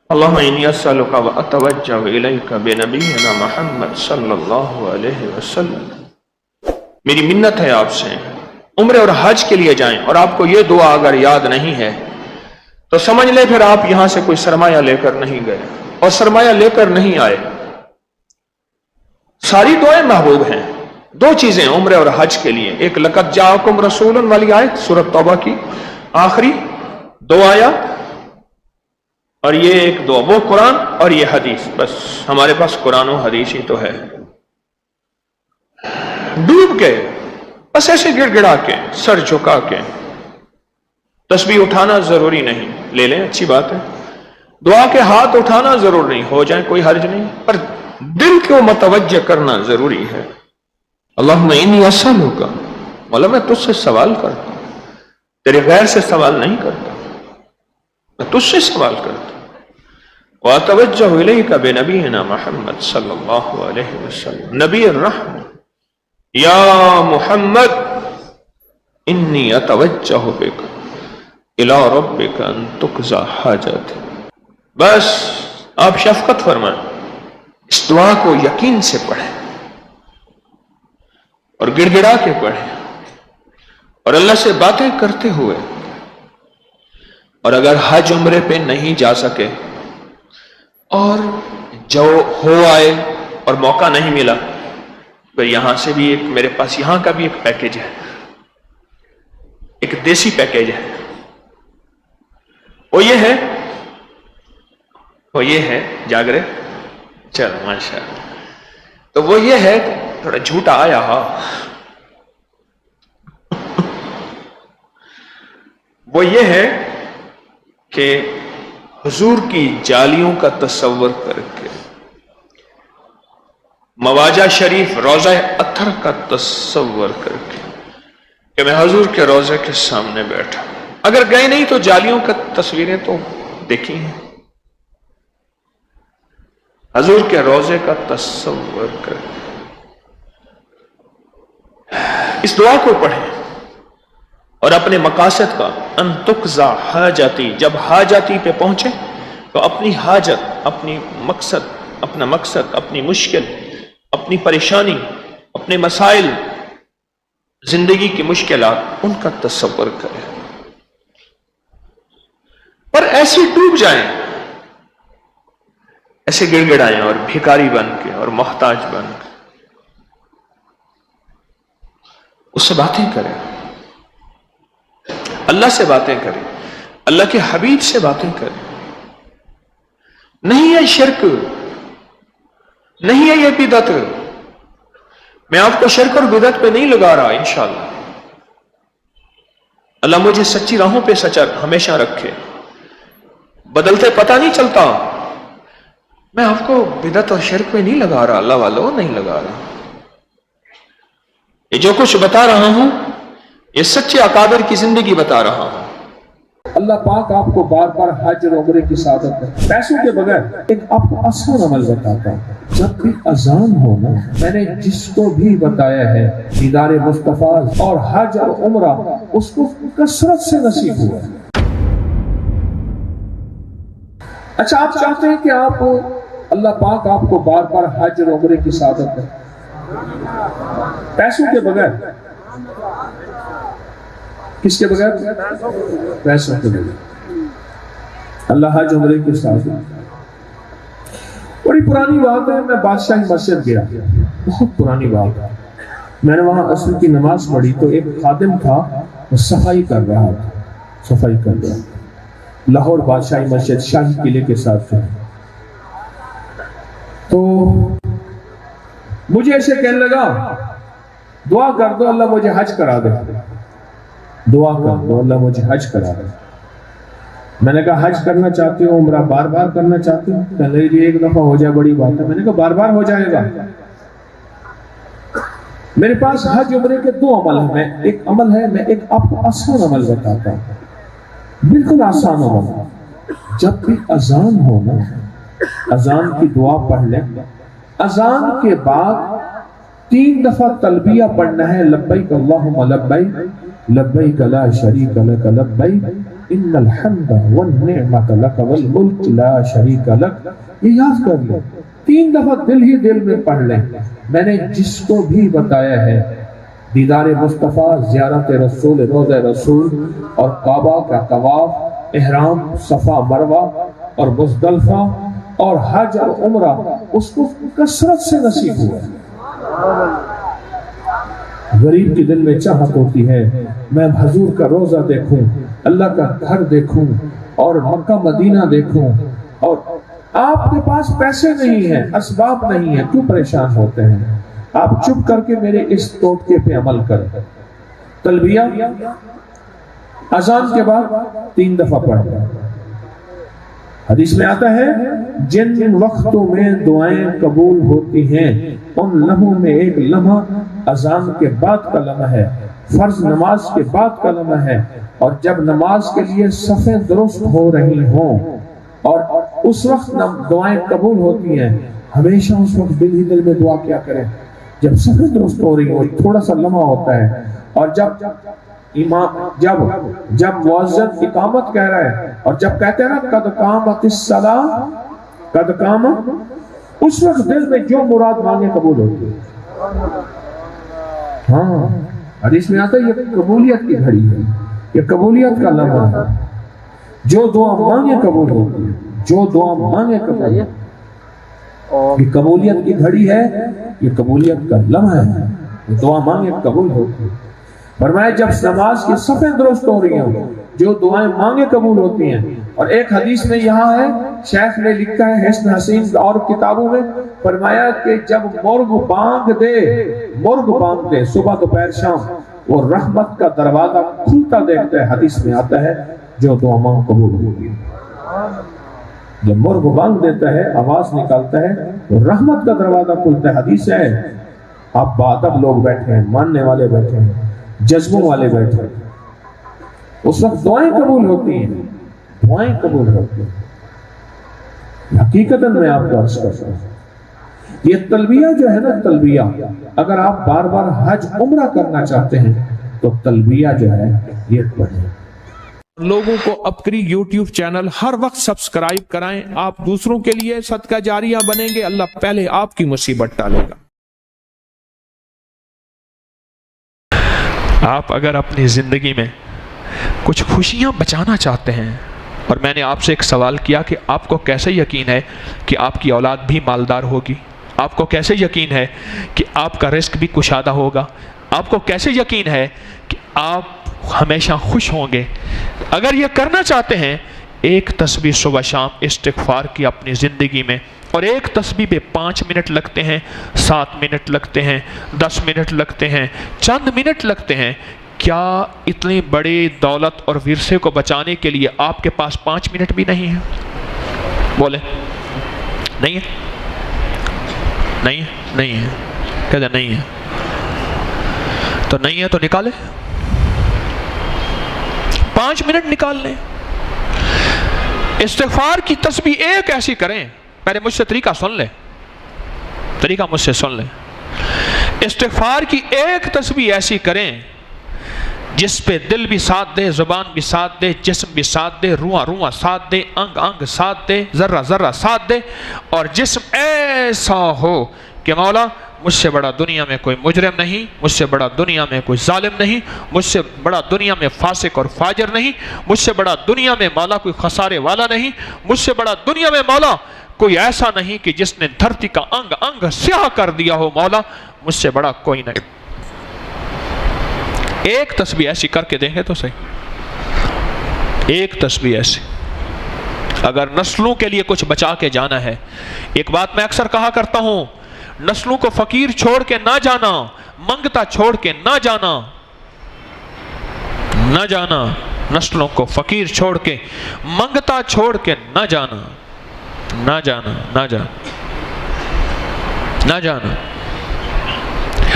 اللہم انی اسألک و اتوجہ الیک بنبینا محمد صلی اللہ علیہ وسلم۔ میری منت ہے آپ سے، عمرے اور حج کے لیے جائیں اور آپ کو یہ دعا اگر یاد نہیں ہے تو سمجھ لیں پھر آپ یہاں سے کوئی سرمایہ لے کر نہیں گئے اور سرمایہ لے کر نہیں آئے۔ ساری دعائیں محبوب ہیں۔ دو چیزیں عمرے اور حج کے لیے، ایک لقد جاءکم رسول والی آیت سورۃ توبہ کی آخری دو آیات، اور یہ ایک دعا، وہ قرآن اور یہ حدیث۔ بس ہمارے پاس قرآن و حدیث ہی تو ہے۔ ڈوب کے بس ایسے گڑ گڑا کے سر جھکا کے، تسبیح اٹھانا ضروری نہیں، لے لیں اچھی بات ہے، دعا کے ہاتھ اٹھانا ضرور نہیں، ہو جائیں کوئی حرج نہیں، پر دل کو متوجہ کرنا ضروری ہے۔ اللہم انی اسألک، مولا میں تجھ سے سوال کرتا ہوں، تیرے غیر سے سوال نہیں کرتا، میں تجھ سے سوال کرتا ہوں۔ وَأَتَوَجَّهُ إِلَيْكَ بِنَبِيِّنَا محمد صلی اللہ علیہ وسلم، نبی الرحمہ، یا محمد انی اتوجہ بک الی ربک ان تقضی حاجت۔ بس آپ شفقت فرمائیں، اس دعا کو یقین سے پڑھیں اور گڑ گڑا کے پڑھیں اور اللہ سے باتیں کرتے ہوئے، اور اگر حج عمرے پہ نہیں جا سکے اور جو ہو آئے اور موقع نہیں ملا، پھر یہاں سے بھی ایک میرے پاس یہاں کا بھی ایک پیکیج ہے، ایک دیسی پیکیج ہے، وہ یہ ہے جاگ رہے چلو ماشاء اللہ، تو وہ یہ ہے تھوڑا جھوٹا آیا ہاں، وہ یہ ہے کہ حضور کی جالیوں کا تصور کر کے، مواجہ شریف روضہ اطہر کا تصور کر کے کہ میں حضور کے روضے کے سامنے بیٹھا، اگر گئے نہیں تو جالیوں کا تصویریں تو دیکھی ہیں، حضور کے روضے کا تصور کر کے اس دعا کو پڑھیں اور اپنے مقاصد کا ان تقضی حاجتی، جب حاجتی پہ پہنچے تو اپنی حاجت، اپنی مقصد، اپنا مقصد، اپنی مشکل، اپنی پریشانی، اپنے مسائل، زندگی کی مشکلات، ان کا تصور کریں، پر ایسے ڈوب جائیں، ایسے گڑ گڑائیں اور بھکاری بن کے اور محتاج بن کے اس سے باتیں کریں، اللہ سے باتیں کریں، اللہ کے حبیب سے باتیں کریں۔ نہیں ہے شرک، نہیں ہے یہ بدعت، میں آپ کو شرک اور بدعت پہ نہیں لگا رہا، انشاءاللہ اللہ مجھے سچی راہوں پہ سچا ہمیشہ رکھے، بدلتے پتہ نہیں چلتا، میں آپ کو بدعت اور شرک پہ نہیں لگا رہا، اللہ والوں نہیں لگا رہا، یہ جو کچھ بتا رہا ہوں یہ سچے اکابر کی زندگی بتا رہا ہوں۔ اللہ پاک آپ کو بار بار حج اور عمرے کی سعادت ہے، پیسوں کے بغیر ایک آپ کو آسان عمل بتاتا ہوں، جب بھی اذان ہونا، میں نے جس کو بھی بتایا ہے دیدار مصطفیٰ اور حج اور عمرہ اس کو کثرت سے نصیب ہوا۔ اچھا آپ چاہتے ہیں کہ آپ اللہ پاک آپ کو بار بار حج اور عمرے کی سعادت ہے پیسوں کے بغیر، کس کے بغیر؟ پیسوں کے بغیر اللہ حج عمرے کے ساتھ۔ بڑی پرانی بات ہے، میں بادشاہی مسجد گیا، بہت پرانی بات ہے، میں نے وہاں عصر کی نماز پڑھی تو ایک خادم تھا، وہ صفائی کر رہا تھا، لاہور بادشاہی مسجد شاہی قلعے کے ساتھ تھا، تو مجھے ایسے کہنے لگا دعا کر دو اللہ مجھے حج کرا دے، دعا کر دو اللہ مجھے حج کرا دے۔ میں نے کہا حج کرنا چاہتے ہو، عمرہ بار بار کرنا چاہتے ہو؟ کہ نہیں جی ایک دفعہ ہو جائے بڑی بات ہے۔ میں نے کہا بار بار ہو جائے گا، میرے پاس حج عمرے کے دو عمل ہیں، ایک عمل ہے میں ایک آپ کو آسان عمل بتاتا ہوں، بالکل آسان عمل، جب بھی اذان ہو نا، اذان کی دعا پڑھ لیں، اذان کے بعد 3 دفعہ تلبیہ پڑھنا ہے، لبیک اللہم لبیک لبیک لا شریک لک لبیک इन्नल हम्दा वन निअमत लक वल मुल्क ला शरीक लक। ये याद कर ले, 3 दफा दिल ही दिल में पढ़ ले। मैंने जिसको भी बताया है दीदार मुस्तफ़ा, ज़ियारत रसूल, रोज़े रसूल और काबा का तवाफ, इहराम, सफ़ा मरवा और मुज़दलिफ़ा और हज और उम्रा, उसको कसरत से नसीब हुआ। गरीब के दिल में चाहत होती है मैं हुजूर का रोज़ा देखूं, अल्लाह का घर देखूं और मक्का मदीना देखूं, और आपके पास पैसे नहीं है, असबाब नहीं है, क्यों परेशान होते हैं? आप चुप करके मेरे इस टोटके पे अमल करें। तलबिया अजान के बाद 3 दफा पढ़ें। हदीस में आता है जिन वक्तों में दुआएं कबूल होती हैं उन लम्हों में एक लम्हा अजान के बाद का लम्हा है, फर्ज नमाज के बाद का लम्हा है, और जब नमाज के लिए सफ़ें दुरुस्त हो रही हों और उस वक्त दुआएं कबूल होती हैं। हमेशा उस वक्त दिल ही दिल में दुआ क्या करें जब सफ़ें दुरुस्त हो रही हो, थोड़ा सा लम्हा होता है, और जब मुअज्जिन इकामत कह रहा है और जब कहते हैं ना कद कामतिस सलाह, कद काम, उस वक्त दिल में जो मुराद मांगे कबूल होती है। हाँ, हदीस में आता है ये कबूलियत की घड़ी है, ये कबूलियत का लम्हा है। जो दुआ मांगे कबूल होती है, जो दुआ मांगे कबूल, ये कबूलियत की घड़ी है, ये कबूलियत का लम्हा है, ये दुआ मांगे कबूल होती है। फरमाया जब नमाज की सफ़ें दुरुस्त हो रही हों, जो दुआएं मांगे कबूल होती हैं। और एक हदीस में यहाँ है, शेख ने लिखा है हिस्न हसीन और किताबों में, फरमाया कि जब मुर्ग बांग दे सुबह दोपहर शाम, वो रहमत का दरवाजा खुलता देखता है। हदीस में आता है जो दुआ मांग कबूल होगी। जब मुर्ग बांग देता है, आवाज निकालता है, तो रहमत का दरवाजा खुलता है। हदीस है, आप बादब लोग बैठे हैं, मानने वाले बैठे हैं, जज्बों वाले बैठे हैं, उस वक्त दुआएं कबूल होती हैं, दुआएं कबूल होती हैं। हकीकतन मैं आपको अर्ज करता हूं, ये तलबिया जो है ना, तलबिया अगर आप बार बार हज उम्रा करना चाहते हैं तो तलबिया जो है ये पढ़ें। लोगों को अपनी YouTube चैनल हर वक्त सब्सक्राइब कराएं। आप दूसरों के लिए सदका जारिया बनेंगे, अल्लाह पहले आपकी मुसीबत टालेगा। आप अगर अपनी जिंदगी में कुछ खुशियां बचाना चाहते हैं, और मैंने आपसे एक सवाल किया कि आपको कैसे यकीन है कि आपकी औलाद भी मालदार होगी, आपको कैसे यकीन है कि आपका रिस्क भी कुशादा होगा, आपको कैसे यकीन है कि आप हमेशा खुश होंगे। अगर ये करना चाहते हैं, एक तस्बीह सुबह शाम इस्तिग़फ़ार की अपनी ज़िंदगी में, और एक तस्बीह पे 5 मिनट लगते हैं, 7 मिनट लगते हैं, 10 मिनट लगते हैं, चंद मिनट लगते हैं। क्या इतनी बड़ी दौलत और विरसे को बचाने के लिए आपके पास 5 मिनट भी नहीं है? बोले नहीं है, नहीं है, नहीं है, कहते नहीं है, तो नहीं है तो निकाले, 5 मिनट निकाल लें। इस्तिग़फ़ार की तस्बीह एक ऐसी करें, पहले मुझसे तरीका सुन ले, तरीका मुझसे सुन ले। इस्तिग़फ़ार की एक तस्बीह ऐसी करें जिस पे दिल भी साथ दे, ज़ुबान भी साथ दे, जिस्म भी साथ दे, रुआ रुआ साथ दे, अंग अंग साथ दे, ज़र्रा ज़र्रा साथ दे, और जिस्म ऐसा हो कि मौला मुझसे बड़ा दुनिया में कोई मुजरिम नहीं, मुझसे बड़ा दुनिया में कोई जालिम नहीं, मुझसे बड़ा दुनिया में फासिक और फाजिर नहीं, मुझसे बड़ा दुनिया में मौला कोई खसारे वाला नहीं, मुझसे बड़ा दुनिया में मौला कोई ऐसा नहीं कि जिसने धरती का अंग अंग स्याह कर दिया हो, मौला मुझसे बड़ा कोई नहीं। एक तस्बीह ऐसी करके देंगे तो सही, एक तस्बीह ऐसी। अगर नस्लों के लिए कुछ बचा के जाना है, एक बात मैं अक्सर कहा करता हूं, नस्लों को फकीर छोड़ के ना जाना, मंगता छोड़ के ना जाना, ना जाना, नस्लों को फकीर छोड़ के मंगता छोड़ के ना जाना, ना जाना, ना जाना, ना जाना।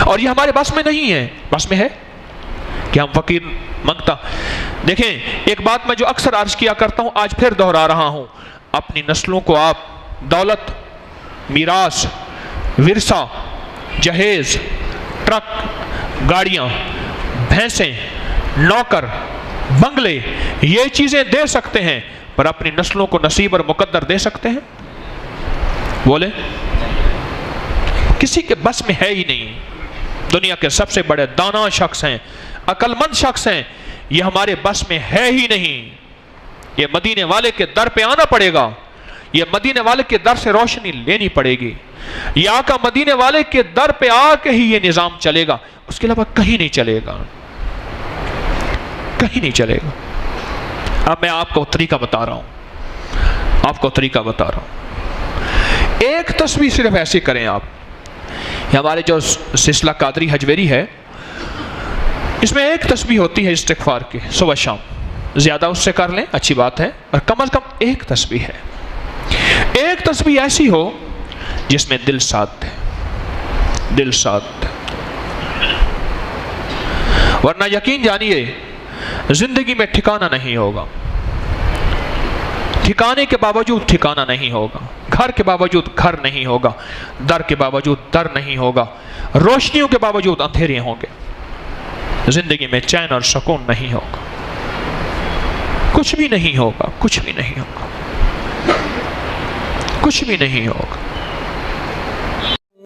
और ये हमारे बस में नहीं है, बस में है कि हम फकीर मंगता। देखें, एक बात मैं जो अक्सर अर्ज किया करता हूं, आज फिर दोहरा रहा हूं, अपनी नस्लों को आप दौलत, मीरास, विरसा, जहेज, ट्रक, गाड़ियां, भैंसें, नौकर, बंगले, ये चीजें दे सकते हैं, पर अपनी नस्लों को नसीब और मुकद्दर दे सकते हैं? बोले, किसी के बस में है ही नहीं। दुनिया के सबसे बड़े दाना शख्स हैं, अक्लमंद शख्स हैं, ये हमारे बस में है ही नहीं। ये मदीने वाले के दर पे आना पड़ेगा, ये मदीने वाले के दर से रोशनी लेनी पड़ेगी, ये आका मदीने वाले के दर पे आके ही ये निजाम चलेगा, उसके अलावा कहीं नहीं चलेगा, कहीं नहीं चलेगा। अब मैं आपको तरीका बता रहा हूं, आपको तरीका बता रहा हूं। एक तस्वीर सिर्फ ऐसे करें आप। हमारे जो सिलसिला कादरी हजवेरी है, इसमें एक तस्बीह होती है इस्तिग़फ़ार की सुबह शाम, ज़्यादा उससे कर लें अच्छी बात है, और कम से कम एक तस्बीह है। एक तस्बीह ऐसी हो जिसमें दिल साथ है, दिल साथ। वरना यकीन जानिए जिंदगी में ठिकाना नहीं होगा, ठिकाने के बावजूद ठिकाना नहीं होगा, घर के बावजूद घर नहीं होगा, दर के बावजूद दर नहीं होगा, रोशनियों के बावजूद अंधेरे होंगे, जिंदगी में चैन और सुकून नहीं होगा, कुछ भी नहीं होगा, कुछ भी नहीं होगा, कुछ भी नहीं होगा।